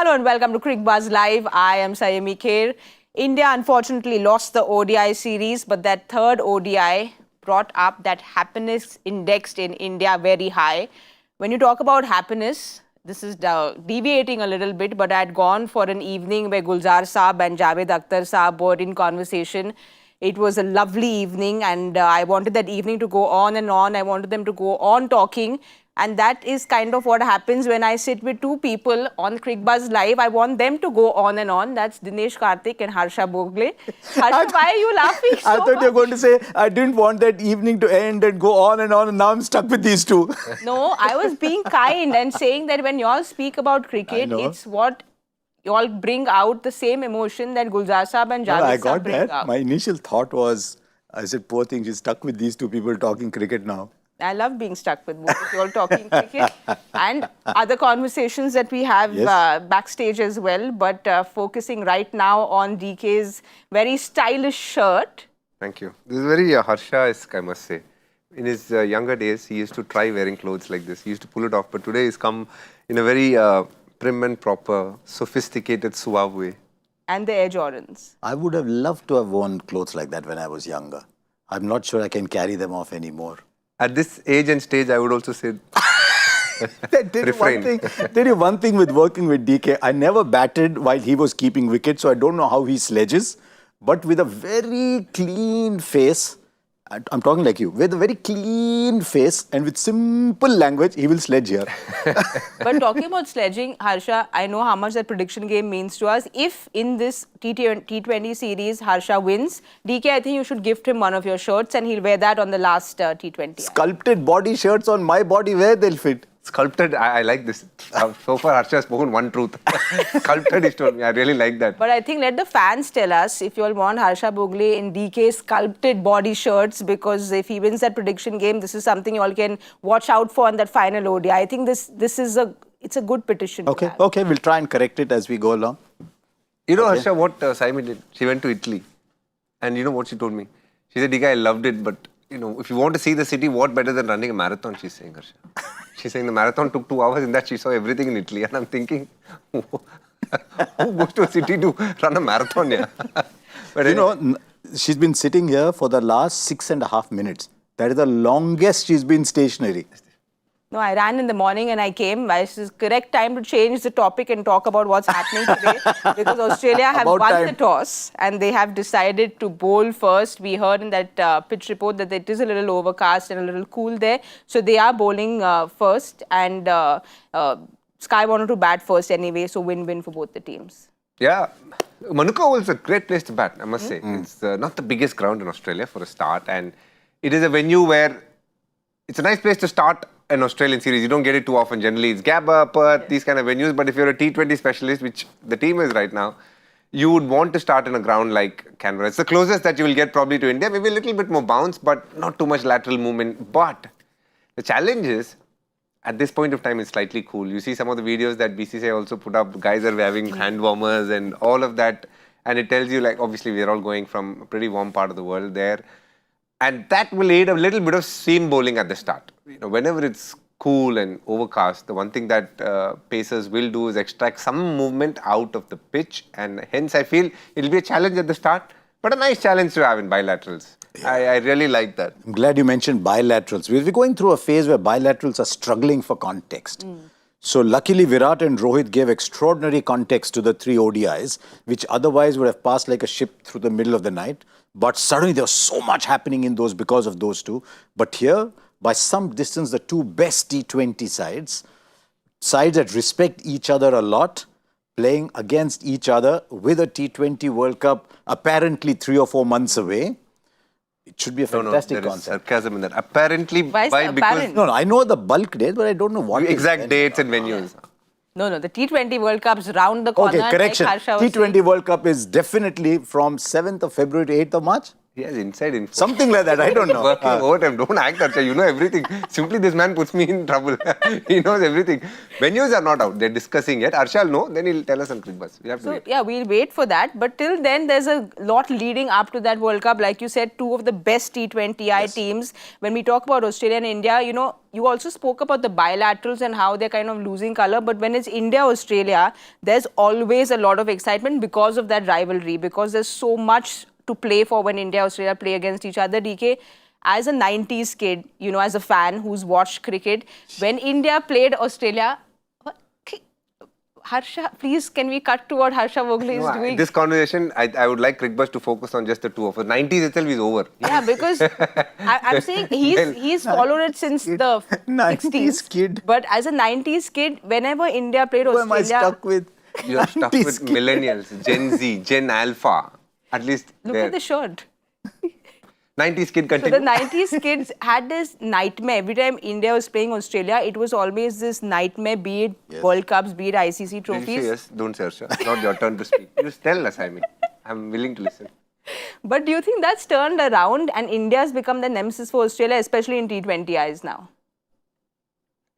Hello and welcome to Cricbuzz Live. I am Saiyami Kher. India unfortunately lost the ODI series, but that third ODI brought up that happiness indexed in India very high. When you talk about happiness, this is deviating a little bit, but I had gone for an evening where Gulzar Saab and Javed Akhtar Saab were in conversation. It was a lovely evening and I wanted that evening to go on and on. I wanted them to go on talking. And that is kind of what happens when I sit with two people on Cricbuzz Live. I want them to go on and on. That's Dinesh Karthik and Harsha Bhogle. Harsha, why are you laughing so I thought much? you were going to say, I didn't want that evening to end and go on, and now I'm stuck with these two. No, I was being kind and saying that when you all speak about cricket, it's what you all bring out the same emotion that Gulzar Saab and Javed Saab bring out. My initial thought was, I said, poor thing, she's stuck with these two people talking cricket now. I love being stuck with both of you all talking cricket and other conversations that we have backstage as well. But focusing right now on DK's very stylish shirt. Thank you. This is very Harsha-esque, I must say. In his younger days, he used to try wearing clothes like this. He used to pull it off. But today he's come in a very prim and proper, sophisticated, suave way. And the Air Jordans. I would have loved to have worn clothes like that when I was younger. I'm not sure I can carry them off anymore. At this age and stage, I would also say Tell you one thing with working with DK, I never batted while he was keeping wicket, so I don't know how he sledges. But with a very clean face, I'm talking like you, with a very clean face and with simple language, he will sledge here. But talking about sledging, Harsha, I know how much that prediction game means to us. If in this T20 series, Harsha wins, DK, I think you should gift him one of your shirts and he'll wear that on the last T20. Sculpted body shirts on my body, where they'll fit. sculpted. I like this. So far, Harsha has spoken one truth. Sculpted, he told me. I really like that. But I think let the fans tell us if you all want Harsha Bhogle in DK sculpted body shirts, because if he wins that prediction game, this is something you all can watch out for in that final ODI. I think this is it's a good petition. Okay, okay, we'll try and correct it as we go along. You know, Harsha, what Saimi did? She went to Italy. And you know what she told me? She said, DK, I loved it, but you know, if you want to see the city, what better than running a marathon, she's saying, Harsha. She's saying the marathon took 2 hours, in that she saw everything in Italy. And I'm thinking, who goes to a city to run a marathon here? But you know, she's been sitting here for the last 6.5 minutes. That is the longest she's been stationary. No, I ran in the morning and I came. This is correct time to change the topic and talk about what's happening today. Because Australia have won the toss and they have decided to bowl first. We heard in that pitch report that it is a little overcast and a little cool there. So they are bowling first, and Sky wanted to bat first anyway. So win-win for both the teams. Yeah, Manuka Oval is a great place to bat, I must say. It's not the biggest ground in Australia for a start, and it is a venue where it's a nice place to start an Australian series. You don't get it too often. Generally, it's Gabba, Perth, these kind of venues. But if you're a T20 specialist, which the team is right now, you would want to start in a ground like Canberra. It's the closest that you will get probably to India. Maybe a little bit more bounce, but not too much lateral movement. But the challenge is, at this point of time, it's slightly cool. You see some of the videos that BCCI also put up. Guys are having hand warmers and all of that. And it tells you, like, obviously, we're all going from a pretty warm part of the world there. And that will aid a little bit of seam bowling at the start. You know, whenever it's cool and overcast, the one thing that pacers will do is extract some movement out of the pitch. And hence, I feel it'll be a challenge at the start, but a nice challenge to have in bilaterals. Yeah. I really like that. I'm glad you mentioned bilaterals. We're going through a phase where bilaterals are struggling for context. So luckily, Virat and Rohit gave extraordinary context to the 3 ODIs, which otherwise would have passed like a ship through the middle of the night. But suddenly there was so much happening in those because of those two. But here, by some distance, the 2 best T20 sides that respect each other a lot, playing against each other with a T20 World Cup apparently 3 or 4 months away. It should be a fantastic there concept. Is sarcasm in that. Apparently, Why is it apparent? No, I know the bulk date, but I don't know what exact dates and venues. No, the T20 World Cup's round the corner. Okay, correction. Like Harsha was T20 World Cup is definitely from 7th of February to 8th of March. He has inside info. Something like that, I don't know. Working overtime. Don't act, Harsha. You know everything. Simply this man puts me in trouble. He knows everything. Venues are not out. They're discussing it. Harsha will know. Then he'll tell us on Cricbuzz. We have to So, wait. yeah, we'll wait for that. But till then, there's a lot leading up to that World Cup. Like you said, two of the best T20I teams. When we talk about Australia and India, you know, you also spoke about the bilaterals and how they're kind of losing colour. But when it's India-Australia, there's always a lot of excitement because of that rivalry, because there's so much to play for when India and Australia play against each other. DK, as a 90s kid, you know, as a fan who's watched cricket, when India played Australia, Harsha, please, can we cut to what Harsha Bhogle is doing? This conversation, I would like Cricbuzz to focus on just the two of us. 90s itself is over. Yeah, because I'm saying he's followed it since the 90s 60s. kid. But as a 90s kid, whenever India played Who am I Australia, stuck with? You're stuck 90s with kid. millennials, Gen Z, Gen Alpha. At least look they're- at the shirt. 90s kid So continue. the 90s kids had this nightmare. Every time India was playing Australia, it was always this nightmare, be it World Cups, be it ICC Did you trophies. say yes? Don't say Harsha. It's not your turn to speak. Just tell us, I mean. I'm willing to listen. But do you think that's turned around and India's become the nemesis for Australia, especially in T20Is now?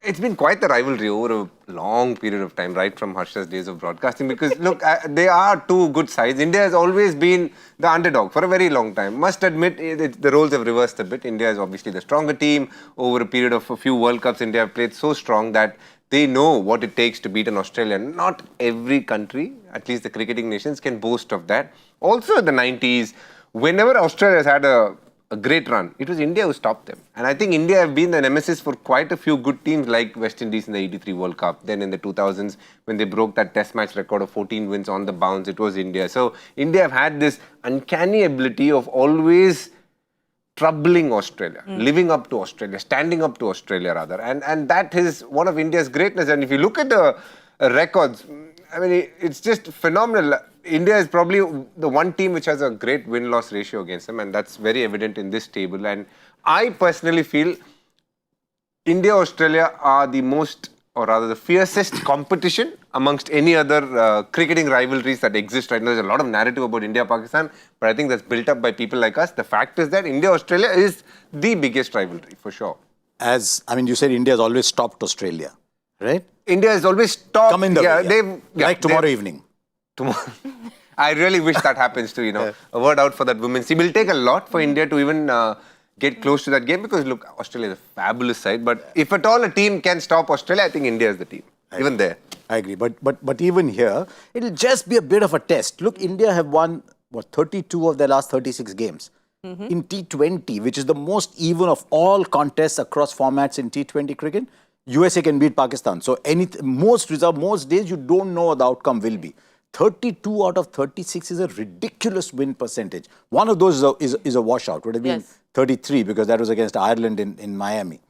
It's been quite the rivalry over a long period of time, right from Harsha's days of broadcasting. Because look, they are two good sides. India has always been the underdog for a very long time. Must admit, the roles have reversed a bit. India is obviously the stronger team. Over a period of a few World Cups, India have played so strong that they know what it takes to beat an Australian. Not every country, at least the cricketing nations, can boast of that. Also in the 90s, whenever Australia has had a great run, it was India who stopped them. And I think India have been the nemesis for quite a few good teams like West Indies in the 83 World Cup. Then in the 2000s, when they broke that test match record of 14 wins on the bounce, it was India. So India have had this uncanny ability of always troubling Australia, living up to Australia, standing up to Australia rather. And that is one of India's greatness. And if you look at the records, I mean, it's just phenomenal. India is probably the one team which has a great win-loss ratio against them, and that's very evident in this table. And I personally feel India-Australia are the most, or rather the fiercest competition amongst any other cricketing rivalries that exist right now. There's a lot of narrative about India-Pakistan, but I think that's built up by people like us. The fact is that India-Australia is the biggest rivalry, for sure. You said India has always stopped Australia, right? India has always stopped. Come in the way. Like tomorrow they've- evening. Tomorrow. I really wish that happens too, a word out for that women's team. It will take a lot for India to even get close to that game because, look, Australia is a fabulous side. But if at all a team can stop Australia, I think India is the team. Even there. I agree. But even here, it'll just be a bit of a test. Look, India have won, 32 of their last 36 games. In T20, which is the most even of all contests across formats in T20 cricket, USA can beat Pakistan. So most days you don't know what the outcome will be. 32 out of 36 is a ridiculous win percentage. One of those is a washout. Would have been 33 because that was against Ireland in Miami.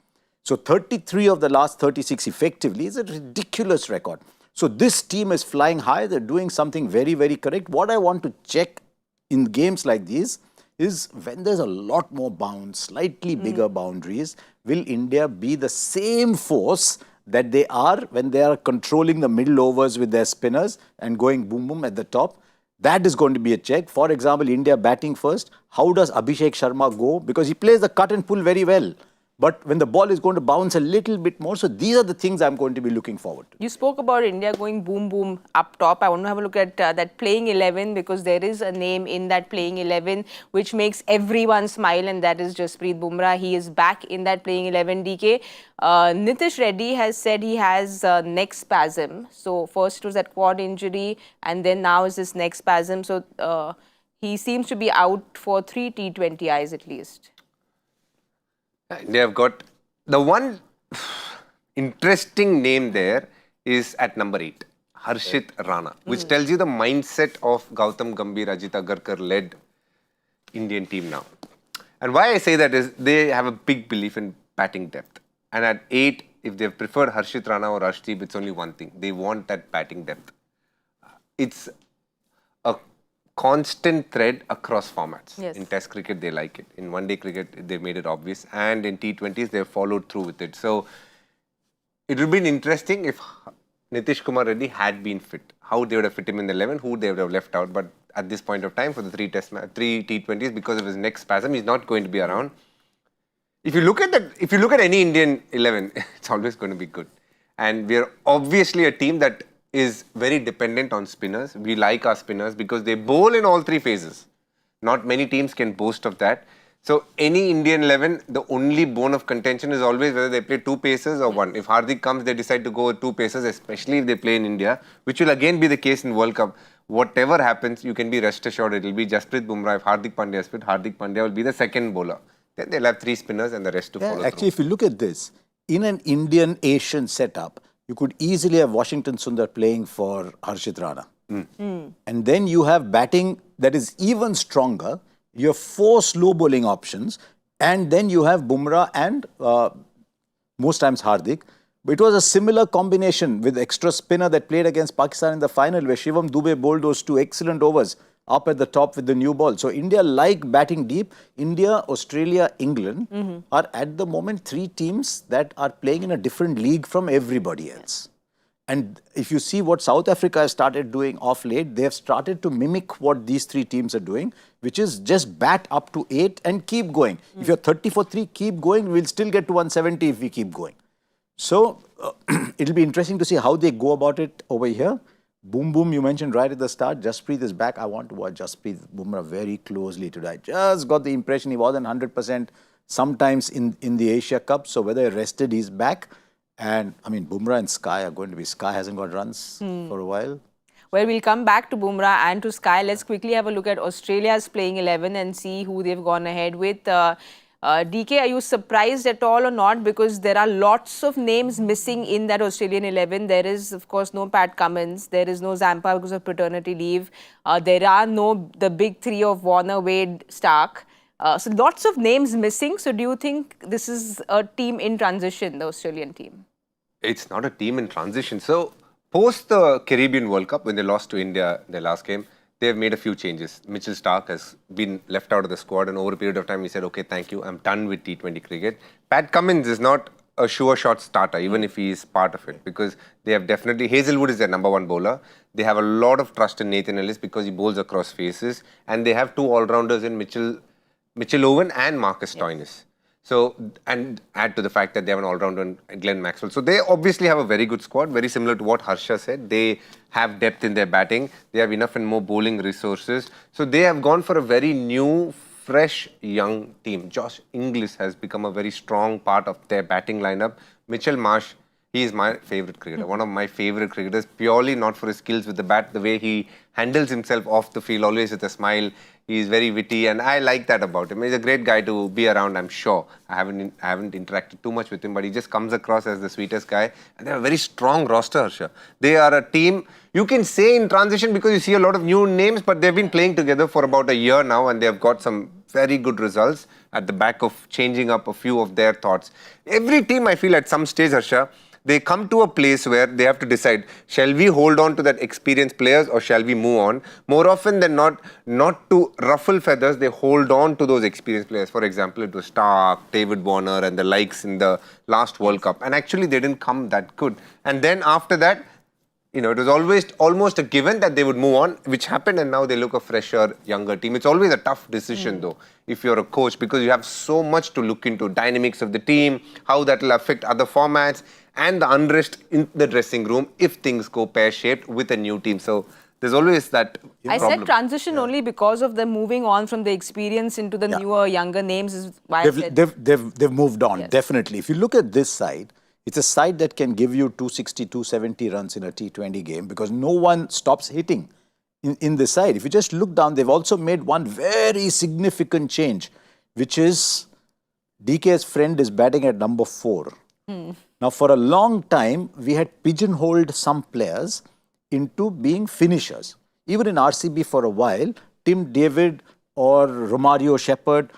So 33 of the last 36 effectively is a ridiculous record. So this team is flying high. They're doing something very, very correct. What I want to check in games like these is when there's a lot more bounds, slightly bigger boundaries, will India be the same force that they are when they are controlling the middle overs with their spinners and going boom boom at the top? That is going to be a check. For example, India batting first. How does Abhishek Sharma go? Because he plays the cut and pull very well. But when the ball is going to bounce a little bit more, so these are the things I'm going to be looking forward to. You spoke about India going boom boom up top. I want to have a look at that playing 11 because there is a name in that playing 11 which makes everyone smile, and that is Jasprit Bumrah. He is back in that playing 11, DK. Nitish Reddy has said he has neck spasm. So first it was that quad injury and then now is this neck spasm. So he seems to be out for 3 T20Is at least. They have got the one interesting name there is at number 8, Harshit Rana, which tells you the mindset of Gautam Gambhir, Ajit Agarkar led Indian team now. And why I say that is they have a big belief in batting depth. And at 8, if they've preferred Harshit Rana or Arshdeep, it's only one thing. They want that batting depth. It's a constant thread across formats. Yes. In Test cricket, they like it. In one-day cricket, they made it obvious. And in T20s, they've followed through with it. So it would have been interesting if Nitish Kumar Reddy had been fit. How they would have fit him in the 11, who they would have left out. But at this point of time for the three T20s because of his neck spasm. He's not going to be around. If you look at any Indian 11, it's always going to be good. And we are obviously a team that is very dependent on spinners. We like our spinners because they bowl in all three phases. Not many teams can boast of that. So any Indian 11, the only bone of contention is always whether they play two paces or one. If Hardik comes, they decide to go with two paces, especially if they play in India, which will again be the case in World Cup. Whatever happens, you can be rest assured it will be Jasprit Bumrah. If Hardik Pandya is fit, Hardik Pandya will be the second bowler. Then they'll have three spinners and the rest to follow Actually, through. if you look at this, in an Indian Asian setup, you could easily have Washington Sundar playing for Harshit Rana. And then you have batting that is even stronger. You have four slow bowling options, and then you have Bumrah and most times Hardik. But it was a similar combination with extra spinner that played against Pakistan in the final, where Shivam Dube bowled those two excellent overs up at the top with the new ball. So India like batting deep. India, Australia, England are at the moment three teams that are playing in a different league from everybody else. And if you see what South Africa has started doing off late, they have started to mimic what these three teams are doing, which is just bat up to 8 and keep going. If you're 30 for 3, keep going. We'll still get to 170 if we keep going. So it'll be interesting to see how they go about it over here. Boom, boom, you mentioned right at the start, Jasprit is back. I want to watch Jasprit Bumrah very closely today. I just got the impression he wasn't 100% sometimes in the Asia Cup. So whether rested, he's back. And I mean, Bumrah and Sky are going to be, Sky hasn't got runs for a while. Well, we'll come back to Bumrah and to Sky. Let's quickly have a look at Australia's playing 11 and see who they've gone ahead with. DK, are you surprised at all or not? Because there are lots of names missing in that Australian 11. There is, of course, no Pat Cummins. There is no Zampa because of paternity leave. There are no the big three of Warner, Wade, Stark. So lots of names missing. So do you think this is a team in transition, the Australian team? It's not a team in transition. So post the Caribbean World Cup, when they lost to India their last game, they have made a few changes. Mitchell Stark has been left out of the squad, and over a period of time he said, okay, thank you, I'm done with T20 cricket. Pat Cummins is not a sure shot starter, even if he is part of it, because they have definitely, Hazlewood is their #1 bowler. They have a lot of trust in Nathan Ellis because he bowls across faces, and they have two all-rounders in Mitchell Owen and Marcus Stoinis. So, and add to the fact that they have an all-rounder in Glenn Maxwell. So they obviously have a very good squad, very similar to what Harsha said. They have depth in their batting. They have enough and more bowling resources. So they have gone for a very new, fresh, young team. Josh Inglis has become a very strong part of their batting lineup. Mitchell Marsh, he is my favourite cricketer, one of my favourite cricketers, purely not for his skills with the bat, the way he handles himself off the field, always with a smile. He's very witty, and I like that about him. He's a great guy to be around, I'm sure. I haven't interacted too much with him, but he just comes across as the sweetest guy. And they have a very strong roster, Harsha. They are a team, you can say in transition because you see a lot of new names, but they've been playing together for about a year now, and they have got some very good results at the back of changing up a few of their thoughts. Every team, I feel, at some stage, Harsha, they come to a place where they have to decide, shall we hold on to that experienced players or shall we move on? More often than not to ruffle feathers, they hold on to those experienced players. For example, it was Stark, David Warner and the likes in the last World Cup. And actually, they didn't come that good. And then after that, you know, it was always almost a given that they would move on, which happened, and now they look a fresher, younger team. It's always a tough decision, though, if you're a coach, because you have so much to look into, dynamics of the team, how that will affect other formats, and the unrest in the dressing room if things go pear-shaped with a new team. So there's always that I problem. said transition only because of them moving on from the experience into the newer, younger names is why I said... They've moved on, definitely. If you look at this side, it's a side that can give you 260, 270 runs in a T20 game because no one stops hitting in this side. If you just look down, they've also made one very significant change, which is DK's friend is batting at #4. Now, for a long time, we had pigeonholed some players into being finishers. Even in RCB for a while, Tim David or Romario Shepherd,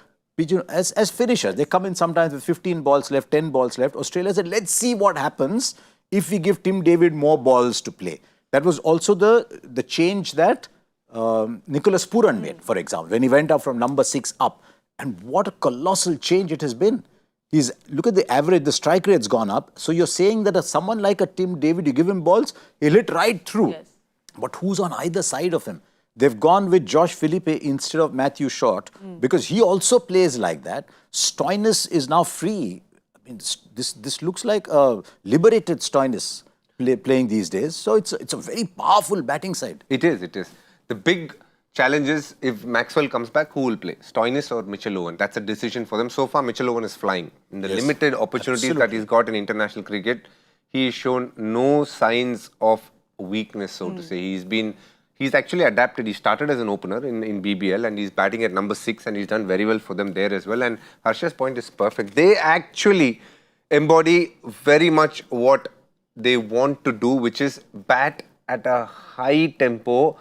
as finishers. They come in sometimes with 15 balls left, 10 balls left. Australia said, let's see what happens if we give Tim David more balls to play. That was also the change that Nicholas Pooran made, for example, when he went up from #6 up. And what a colossal change it has been. Look at the average, the strike rate's gone up. So you're saying that someone like a Tim David, you give him balls, he'll hit right through. Yes. But who's on either side of him? They've gone with Josh Philippe instead of Matthew Short because he also plays like that. Stoinis is now free. I mean, this looks like a liberated Stoinis playing these days. So it's a very powerful batting side. It is. The big challenge is if Maxwell comes back, who will play? Stoinis or Mitchell Owen? That's a decision for them. So far, Mitchell Owen is flying. In the limited opportunities that he's got in international cricket, he's shown no signs of weakness, so to say. He's actually adapted. He started as an opener in BBL and he's batting at number 6 and he's done very well for them there as well. And Harsha's point is perfect. They actually embody very much what they want to do, which is bat at a high tempo,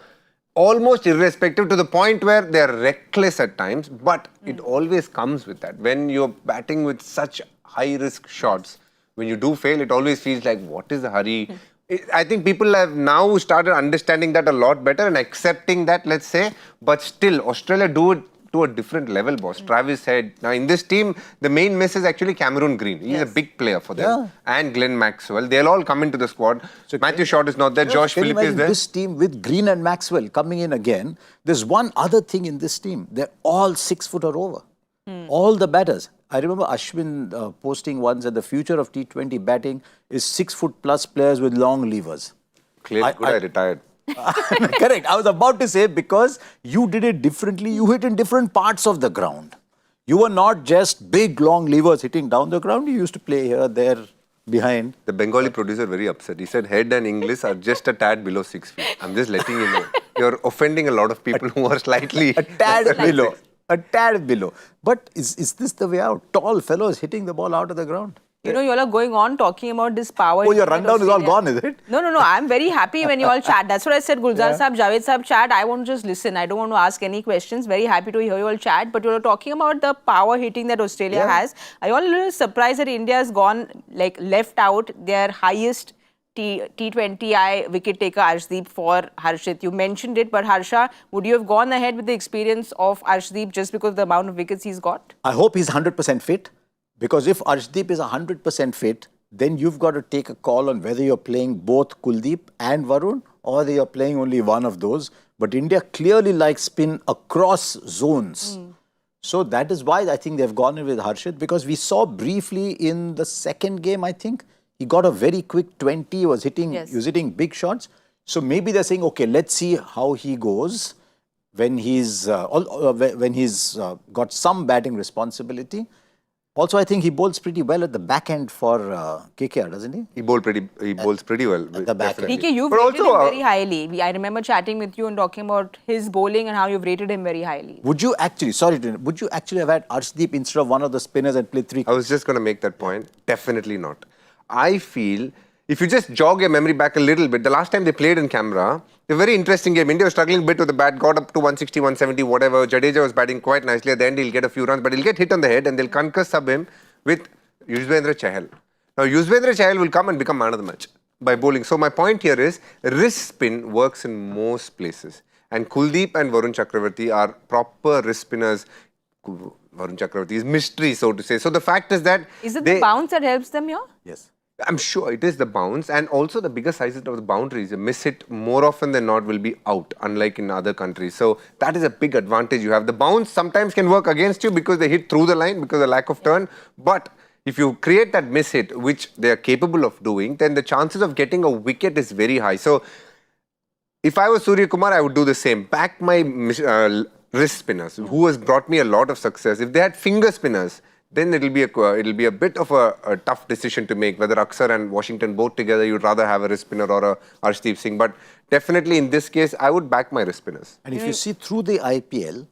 almost irrespective, to the point where they're reckless at times, but it always comes with that. When you're batting with such high-risk shots, when you do fail, it always feels like, what is the hurry? I think people have now started understanding that a lot better and accepting that, let's say, but still, Australia do it to a different level, boss. Travis Head. Now, in this team, the main miss is actually Cameron Green. He's a big player for them. And Glenn Maxwell. They'll all come into the squad. So Matthew Short is not there. Josh Philippe is there. This team with Green and Maxwell coming in again, there's one other thing in this team. They're all 6 foot or over. All the batters. I remember Ashwin posting once that the future of T20 batting is 6 foot plus players with long levers. Clearly, I retired. Correct. I was about to say, because you did it differently, you hit in different parts of the ground. You were not just big, long levers hitting down the ground. You used to play here, there, behind. The Bengali producer very upset. He said head and English are just a tad below 6 feet. I'm just letting you know. You're offending a lot of people who are slightly... A tad below. A tad below. But is this the way out? Tall fellows hitting the ball out of the ground. You know, you all are going on talking about this power. Oh, your rundown is all gone, is it? No. I'm very happy when you all chat. That's what I said. Gulzar Saab, Javed Saab chat. I want to just listen. I don't want to ask any questions. Very happy to hear you all chat. But you are talking about the power hitting that Australia has. Are you all a little surprised that India has gone, like, left out their highest T20I wicket taker, Arshdeep, for Harshit? You mentioned it, but Harsha, would you have gone ahead with the experience of Arshdeep just because of the amount of wickets he's got? I hope he's 100% fit. Because if Arshdeep is 100% fit, then you've got to take a call on whether you're playing both Kuldeep and Varun or whether you're playing only one of those. But India clearly likes spin across zones. So that is why I think they've gone in with Harshit, because we saw briefly in the second game, I think, he got a very quick 20, he was hitting big shots. So maybe they're saying, okay, let's see how he goes when he's got some batting responsibility. Also, I think he bowls pretty well at the back end for KKR, doesn't he? He bowls pretty well. At the back end. DK, you've rated him very highly. I remember chatting with you and talking about his bowling and how you've rated him very highly. Would you actually, would you actually have had Arshdeep instead of one of the spinners and played 3? I was just going to make that point. Definitely not. I feel, if you just jog your memory back a little bit, the last time they played in Canberra, a very interesting game. India was struggling a bit with the bat, got up to 160, 170, whatever. Jadeja was batting quite nicely. At the end, he'll get a few runs, but he'll get hit on the head and they'll concuss sub him with Yuzvendra Chahal. Now, Yuzvendra Chahal will come and become man of the match by bowling. So my point here is, wrist spin works in most places. And Kuldeep and Varun Chakravarti are proper wrist spinners. Varun Chakravarti is mystery, so to say. So the fact is that... Is it the bounce that helps them here? Yes. I'm sure it is the bounce, and also the bigger sizes of the boundaries. A miss hit more often than not will be out, unlike in other countries. So that is a big advantage you have. The bounce sometimes can work against you because they hit through the line because of lack of turn. But if you create that miss hit, which they are capable of doing, then the chances of getting a wicket is very high. So if I was Surya Kumar, I would do the same. Back my wrist spinners, who has brought me a lot of success. If they had finger spinners, then it'll be a bit of a tough decision to make, whether Akshar and Washington both together, you'd rather have a wrist spinner or a Arshdeep Singh. But definitely in this case, I would back my wrist spinners. And if you see through the IPL,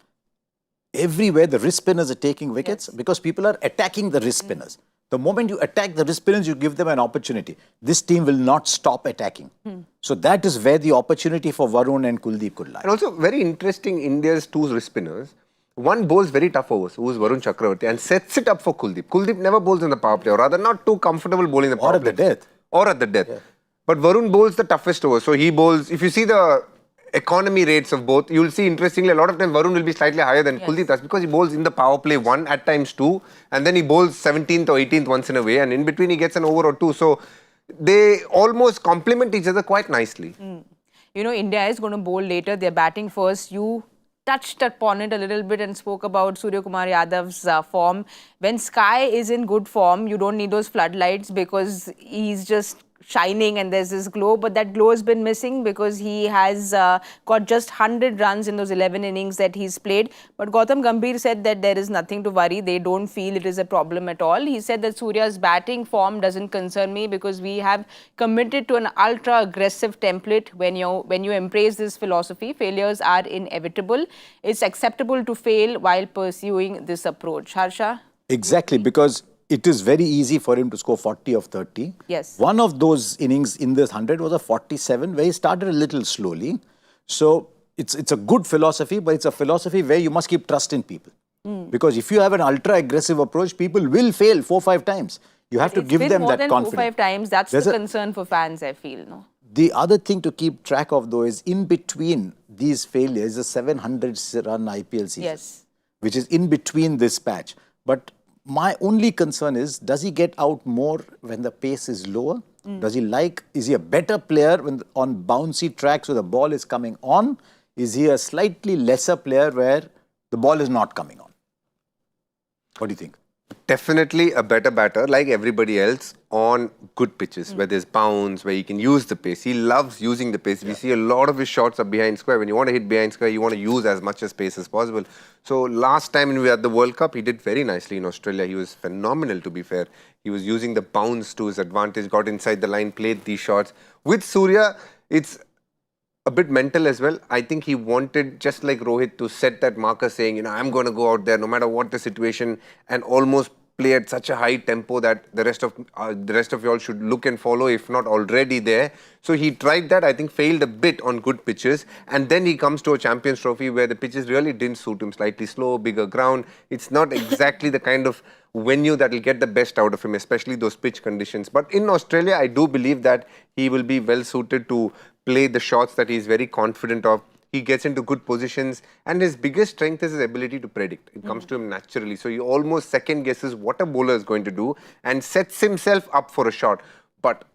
everywhere the wrist spinners are taking wickets because people are attacking the wrist spinners. The moment you attack the wrist spinners, you give them an opportunity. This team will not stop attacking. So that is where the opportunity for Varun and Kuldeep could lie. And also very interesting, India's 2 wrist spinners. One bowls very tough overs, who is Varun Chakravarti, and sets it up for Kuldeep. Kuldeep never bowls in the power play, or rather not too comfortable bowling the power play. Or at the death. Yeah. But Varun bowls the toughest overs. So he bowls, if you see the economy rates of both, you'll see interestingly a lot of times Varun will be slightly higher than Kuldeep. That's because he bowls in the power play 1, at times 2, and then he bowls 17th or 18th once in a way, and in between he gets an over or 2. So they almost complement each other quite nicely. India is going to bowl later. They're batting first. You touched upon it a little bit and spoke about Surya Kumar Yadav's form. When Sky is in good form, you don't need those floodlights because he's just shining and there's this glow, but that glow has been missing because he has got just 100 runs in those 11 innings that he's played. But Gautam Gambhir said that there is nothing to worry. They don't feel it is a problem at all. He said that Surya's batting form doesn't concern me because we have committed to an ultra-aggressive template. When you embrace this philosophy, failures are inevitable. It's acceptable to fail while pursuing this approach. Harsha? Exactly, because it is very easy for him to score 40 of 30. Yes. One of those innings in this 100 was a 47 where he started a little slowly. So it's a good philosophy, but it's a philosophy where you must keep trust in people. Because if you have an ultra-aggressive approach, people will fail 4-5 times. You have to give them that confidence. More than 4-5 times. That's the concern for fans, I feel. No? The other thing to keep track of, though, is in between these failures, a 700-run IPL season. Yes. Which is in between this patch. But my only concern is, does he get out more when the pace is lower? Is he a better player on bouncy tracks where the ball is coming on? Is he a slightly lesser player where the ball is not coming on? What do you think? Definitely a better batter, like everybody else, on good pitches, where there's bounce, where he can use the pace. He loves using the pace. We see a lot of his shots are behind square. When you want to hit behind square, you want to use as much space as possible. So last time when we had the World Cup, he did very nicely in Australia. He was phenomenal, to be fair. He was using the bounce to his advantage, got inside the line, played these shots. With Surya, it's a bit mental as well. I think he wanted, just like Rohit, to set that marker saying, I'm going to go out there no matter what the situation, and almost play at such a high tempo that the rest of y'all should look and follow, if not already there. So he tried that, I think failed a bit on good pitches, and then he comes to a Champions Trophy where the pitches really didn't suit him. Slightly slow, bigger ground. It's not exactly the kind of venue that will get the best out of him, especially those pitch conditions. But in Australia, I do believe that he will be well suited to play the shots that he's very confident of. He gets into good positions, and his biggest strength is his ability to predict. It comes to him naturally. So he almost second guesses what a bowler is going to do and sets himself up for a shot. But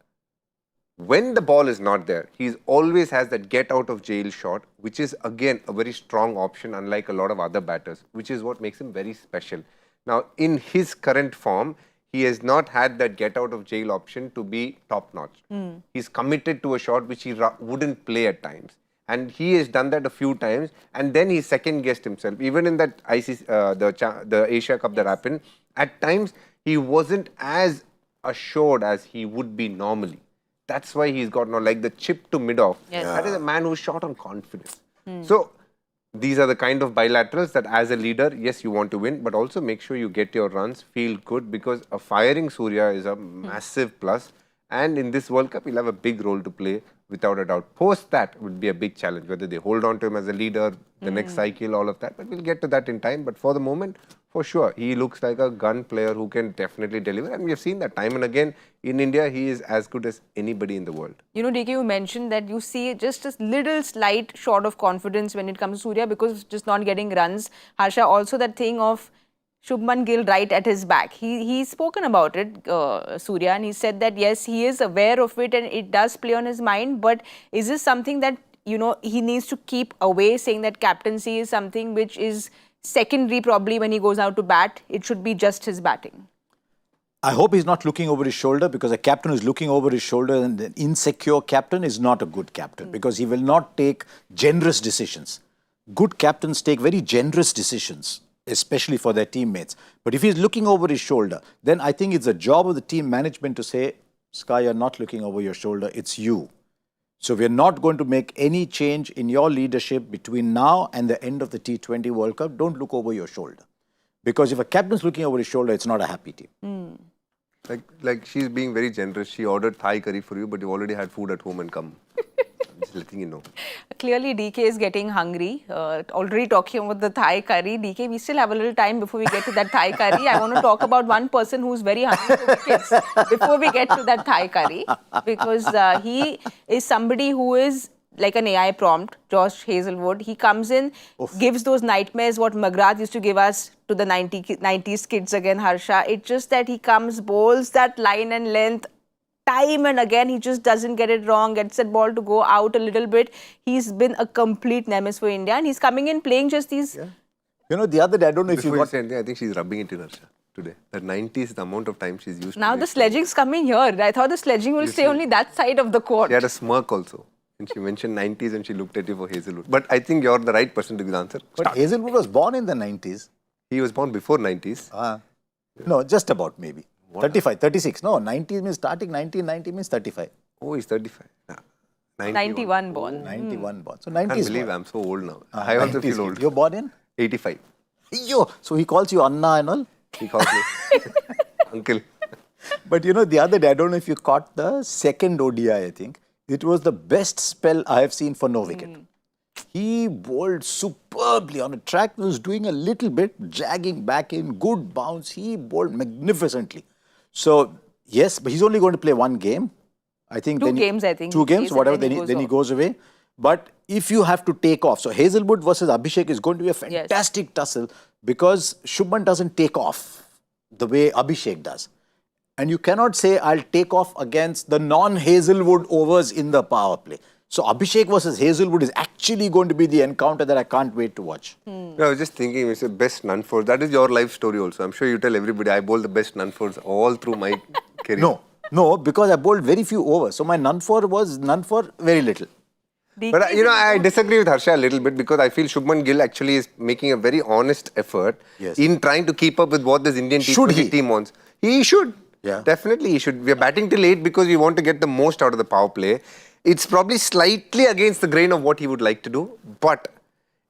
when the ball is not there, he always has that get out of jail shot, which is again a very strong option, unlike a lot of other batters, which is what makes him very special. Now, in his current form, he has not had that get out of jail option to be top notch. He's committed to a shot which he wouldn't play at times. And he has done that a few times, and then he second guessed himself. Even in that the Asia Cup that happened, at times he wasn't as assured as he would be normally. That's why he's got now like the chip to mid-off. Yes. That is a man who's shot on confidence. So these are the kind of bilaterals that as a leader, yes, you want to win, but also make sure you get your runs, feel good, because a firing Surya is a massive plus. And in this World Cup, he'll have a big role to play, without a doubt. Post that would be a big challenge, whether they hold on to him as a leader, the next cycle, all of that. But we'll get to that in time. But for the moment, for sure, he looks like a gun player who can definitely deliver. And we have seen that time and again. In India, he is as good as anybody in the world. DK, you mentioned that you see just a little slight short of confidence when it comes to Surya because of just not getting runs. Harsha, also that thing of Shubman Gill right at his back. He's spoken about it, Surya, and he said that yes, he is aware of it and it does play on his mind. But is this something that, he needs to keep away, saying that captaincy is something which is secondary probably when he goes out to bat? It should be just his batting. I hope he's not looking over his shoulder, because a captain who's looking over his shoulder and an insecure captain is not a good captain, because he will not take generous decisions. Good captains take very generous decisions, especially for their teammates. But if he's looking over his shoulder, then I think it's the job of the team management to say, Sky, you're not looking over your shoulder, it's you. So we're not going to make any change in your leadership between now and the end of the T20 World Cup. Don't look over your shoulder. Because if a captain's looking over his shoulder, it's not a happy team. Like she's being very generous. She ordered Thai curry for you, but you already had food at home and come. I'm just letting you know. Clearly, DK is getting hungry. Already talking about the Thai curry. DK, we still have a little time before we get to that Thai curry. I want to talk about one person who's very hungry for wickets before we get to that Thai curry. Because he is somebody who is like an AI prompt, Josh Hazlewood. He comes in, gives those nightmares what McGrath used to give us to the 90s kids again, Harsha. It's just that he comes, bowls that line and length time and again, he just doesn't get it wrong, gets that ball to go out a little bit. He's been a complete nemesis for India, and he's coming in playing just these... Yeah. You know, the other day, I don't know if Before you you got... say anything, I think she's rubbing it in Harsha today. That 90 is the amount of time she's used Now to the it. sledging's coming here. I thought the sledging will stay only that side of the court. She had a smirk also. And she mentioned 90s and she looked at you for Hazlewood. But I think you're the right person to give the answer. But Start. Hazlewood was born in the 90s. He was born before 90s. No, just about maybe. 35, 36. No, 90 means starting, 1990 means 35. Oh, he's 35. Yeah. 91 born. 91 born. So I can't 90s believe born. I'm so old now. I also 90s feel kid. old. You're born in? 85. Yo, so he calls you Anna and all? He calls me uncle. But you know, the other day, I don't know if you caught the second ODI, I think. It was the best spell I have seen for no wicket. He bowled superbly on a track that was doing a little bit, jagging back in, good bounce. He bowled magnificently. So, yes, but he's only going to play one game. I think. Two games, I think. Two games, whatever, then then he goes away. But if you have to take off, so Hazlewood versus Abhishek is going to be a fantastic tussle because Shubman doesn't take off the way Abhishek does. And you cannot say, I'll take off against the non-Hazlewood overs in the power play. So Abhishek versus Hazlewood is actually going to be the encounter that I can't wait to watch. No, I was just thinking, it's the best nun-fours. That is your life story also. I'm sure you tell everybody, I bowl the best nun-fours all through my career. No, because I bowled very few overs. So my none-for was none for very little. But you know, I disagree with Harsha a little bit because I feel Shubman Gill actually is making a very honest effort in trying to keep up with what this Indian T20 team wants. He should. Yeah. Definitely he should. We are batting till 8 because we want to get the most out of the power play. It's probably slightly against the grain of what he would like to do. But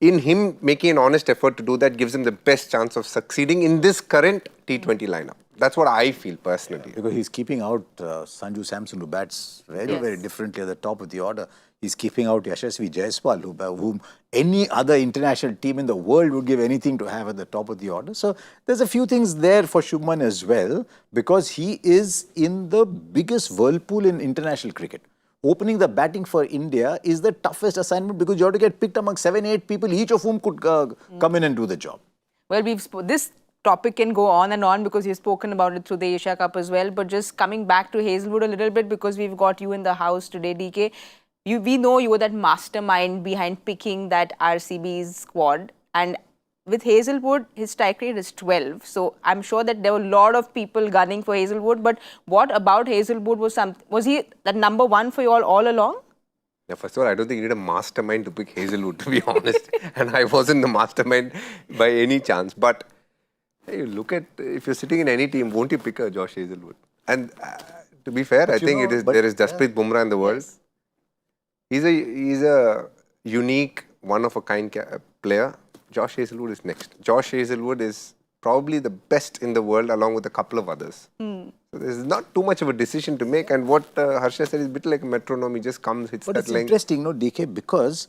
in him making an honest effort to do that gives him the best chance of succeeding in this current T20 lineup. That's what I feel personally. Because he's keeping out Sanju Samson, who bats very differently at the top of the order. He's keeping out Yashasvi Jaiswal, whom any other international team in the world would give anything to have at the top of the order. So there's a few things there for Shubman as well, because he is in the biggest whirlpool in international cricket. Opening the batting for India is the toughest assignment because you have to get picked among 7-8 people, each of whom could come in and do the job. Well, this topic can go on and on because you've spoken about it through the Asia Cup as well. But just coming back to Hazlewood a little bit because we've got you in the house today, DK. We know you were that mastermind behind picking that RCB's squad. And with Hazlewood, his strike rate is 12. So I'm sure that there were a lot of people gunning for Hazlewood. But what about Hazlewood was he that number one for you all along? Yeah, first of all, I don't think you need a mastermind to pick Hazlewood, to be honest. And I wasn't the mastermind by any chance. But hey, look at, if you're sitting in any team, won't you pick a Josh Hazlewood? And to be fair, I think there is Jasprit Bumrah in the world. Yes. He's a unique, one-of-a-kind player. Josh Hazlewood is next. Josh Hazlewood is probably the best in the world along with a couple of others. So there's not too much of a decision to make. And what Harsha said is a bit like a metronome. He just comes, hits that length. But it's interesting, no, DK, because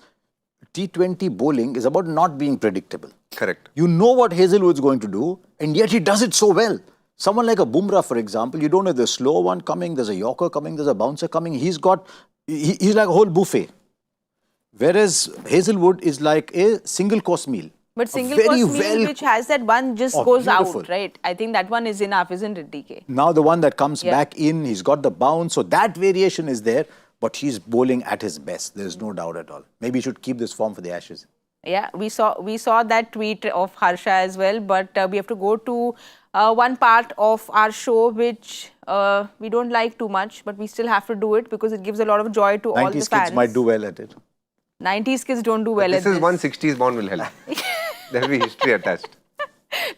T20 bowling is about not being predictable. Correct. You know what Hazlewood's going to do, and yet he does it so well. Someone like a Bumrah, for example, you don't know there's a slow one coming, there's a Yorker coming, there's a bouncer coming. He's like a whole buffet. Whereas Hazlewood is like a single course meal. But single course meal which has that one just goes out, right? I think that one is enough, isn't it, DK? Now the one that comes back in, he's got the bounce. So that variation is there, but he's bowling at his best. There's no doubt at all. Maybe he should keep this form for the Ashes. Yeah, we saw that tweet of Harsha as well, but we have to go to one part of our show which we don't like too much, but we still have to do it because it gives a lot of joy to all the fans. 90s kids might do well at it. 90s kids don't do well at this. This is 160s born will help. There will be history attached.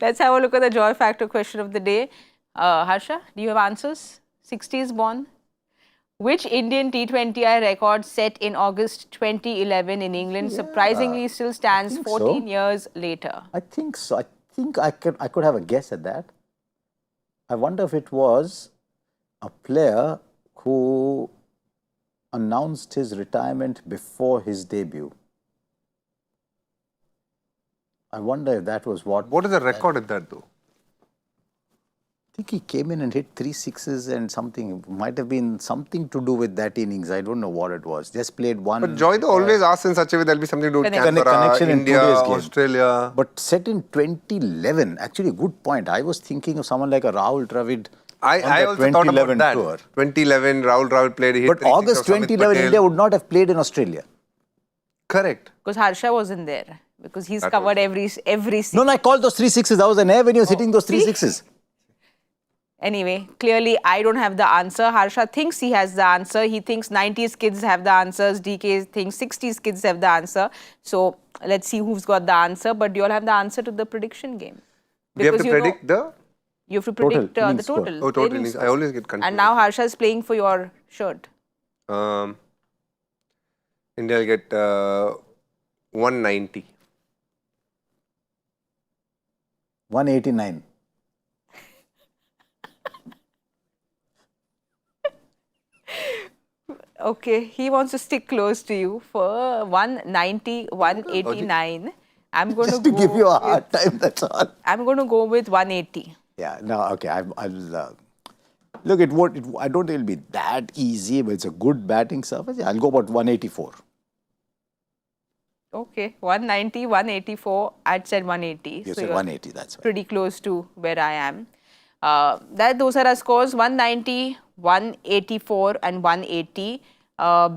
Let's have a look at the joy factor question of the day. Harsha, do you have answers? 60s born. Which Indian T20I record set in August 2011 in England surprisingly still stands 14 years later? I think so. I think I could have a guess at that. I wonder if it was a player who announced his retirement before his debut. I wonder if that was what... What is the record at that though? I think he came in and hit 3 sixes and something. Might have been something to do with that innings. I don't know what it was. Just played one. But Joy always asks in such a way there'll be something to do with Canberra, India, Australia. But set in 2011, actually good point. I was thinking of someone like a Rahul Dravid I also thought about that. tour. 2011, Rahul played. He hit But 3 August of Samit 2011, Patel. India would not have played in Australia. Correct. Because Harsha wasn't there. Because he's That covered was- every No, I called those 3 sixes. I was an air when he was hitting those 3 sixes. Anyway, clearly I don't have the answer. Harsha thinks he has the answer. He thinks 90s kids have the answers. DK thinks 60s kids have the answer. So let's see who's got the answer. But you all have the answer to the prediction game. We have to you know- predict the... You have to predict Total the innings score. total. Oh, total innings innings. score. I always get confused. And now Harsha is playing for your shirt. India will get 190. 189. Okay, he wants to stick close to you for 190, 189. I'm going Just to to go give you a with- hard time, that's all. I'm going to go with 180. Yeah, no, okay. I'll look, I don't think it'll be that easy, but it's a good batting surface. Yeah, I'll go about 184. Okay, 190, 184. I'd said 180. You So said you're 180, that's right. pretty close to where I am. Those are our scores, 190, 184 and 180.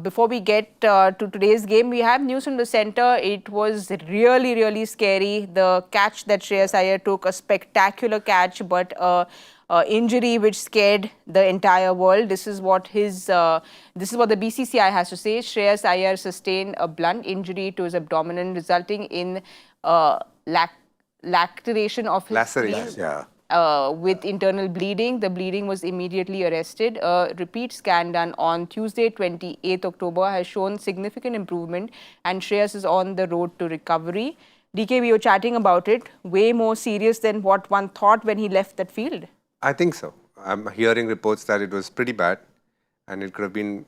Before we get to today's game, we have news from the centre. It was really, really scary. The catch that Shreyas Iyer took, a spectacular catch, but injury which scared the entire world. This is what the BCCI has to say. Shreyas Iyer sustained a blunt injury to his abdomen, resulting in laceration of his Laceration. spleen. Yeah. With internal bleeding. The bleeding was immediately arrested. A repeat scan done on Tuesday, 28th October, has shown significant improvement, and Shreyas is on the road to recovery. DK, we were chatting about it. Way more serious than what one thought when he left that field. I think so. I'm hearing reports that it was pretty bad and it could have been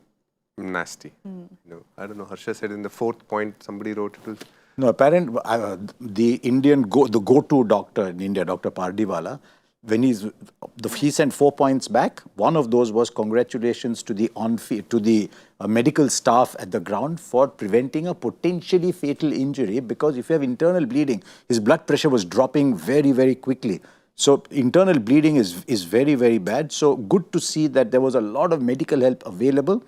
nasty. You know, I don't know, Harsha said in the 4th point, somebody wrote it was... No, the go-to doctor in India, Dr. Pardiwala, when he sent 4 points back. One of those was congratulations to the medical staff at the ground for preventing a potentially fatal injury, because if you have internal bleeding, his blood pressure was dropping very, very quickly. So internal bleeding is very, very bad. So good to see that there was a lot of medical help available.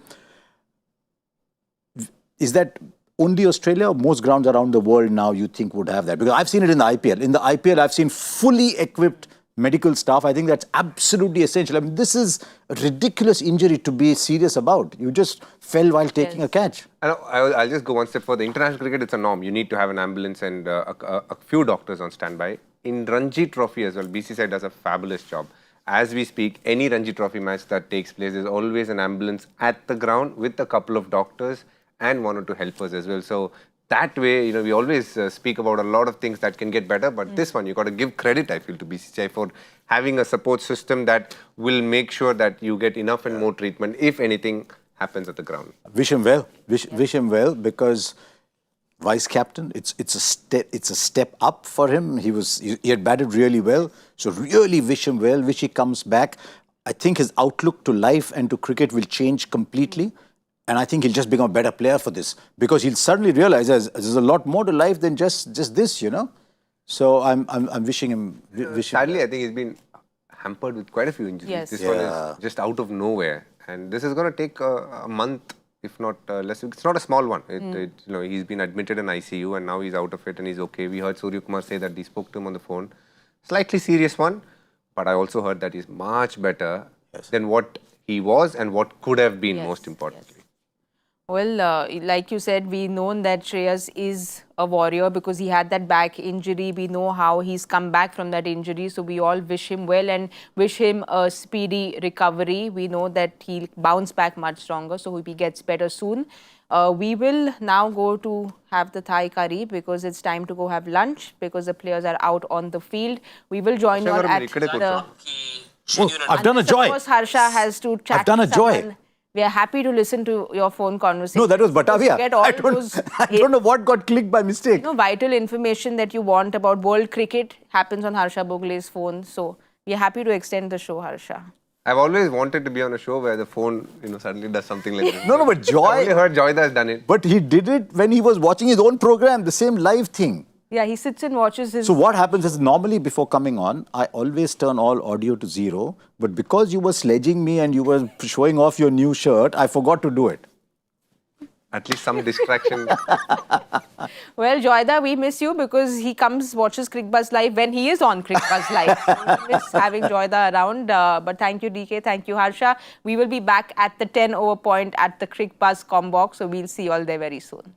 Is that only Australia or most grounds around the world now you think would have that? Because I've seen it in the IPL. In the IPL, I've seen fully equipped medical staff. I think that's absolutely essential. I mean, this is a ridiculous injury to be serious about. You just fell while taking a catch. I'll just go one step further. International cricket, it's a norm. You need to have an ambulance and a few doctors on standby. In Ranji Trophy as well, BCCI does a fabulous job. As we speak, any Ranji Trophy match that takes place, there's always an ambulance at the ground with a couple of doctors and 1 or 2 helpers as well. So that way, you know, we always speak about a lot of things that can get better, but this one, you got to give credit, I feel, to BCCI for having a support system that will make sure that you get enough and more treatment if anything happens at the ground. Wish him well. Wish him well, because vice captain, it's a step up for him. He had batted really well, so really wish him well. Wish he comes back. I think his outlook to life and to cricket will change completely. And I think he'll just become a better player for this, because he'll suddenly realize there's a lot more to life than just this, you know. So I'm wishing him. Sadly, I think he's been hampered with quite a few injuries. Yes. This one is just out of nowhere, and this is going to take a month, if not less. It's not a small one. You know, he's been admitted in ICU, and now he's out of it, and he's okay. We heard Surya Kumar say that he spoke to him on the phone. Slightly serious one, but I also heard that he's much better than what he was and what could have been, most importantly. Well, like you said, we know that Shreyas is a warrior because he had that back injury. We know how he's come back from that injury. So we all wish him well and wish him a speedy recovery. We know that he'll bounce back much stronger. So hope he gets better soon. We will now go to have the Thai curry because it's time to go have lunch because the players are out on the field. We will join you all at the... I've done a joy. Of course, Harsha has to chat I've done to a joy. someone. We are happy to listen to your phone conversation. No, that was Batavia. Get all I those don't know what got clicked by mistake. vital information that you want about world cricket happens on Harsha Bhogle's phone. So we are happy to extend the show, Harsha. I've always wanted to be on a show where the phone, you know, suddenly does something like this. No, but Joy... I only heard Joy has done it. But he did it when he was watching his own program, the same live thing. Yeah, he sits and watches his... So what happens is normally before coming on, I always turn all audio to 0. But because you were sledging me and you were showing off your new shirt, I forgot to do it. At least some distraction. Well, Joyda, we miss you because he comes, watches Cricbuzz Live when he is on Cricbuzz Live. So we miss having Joyda around. But thank you, DK. Thank you, Harsha. We will be back at the 10 over point at the Cricbuzz Combox. So we'll see you all there very soon.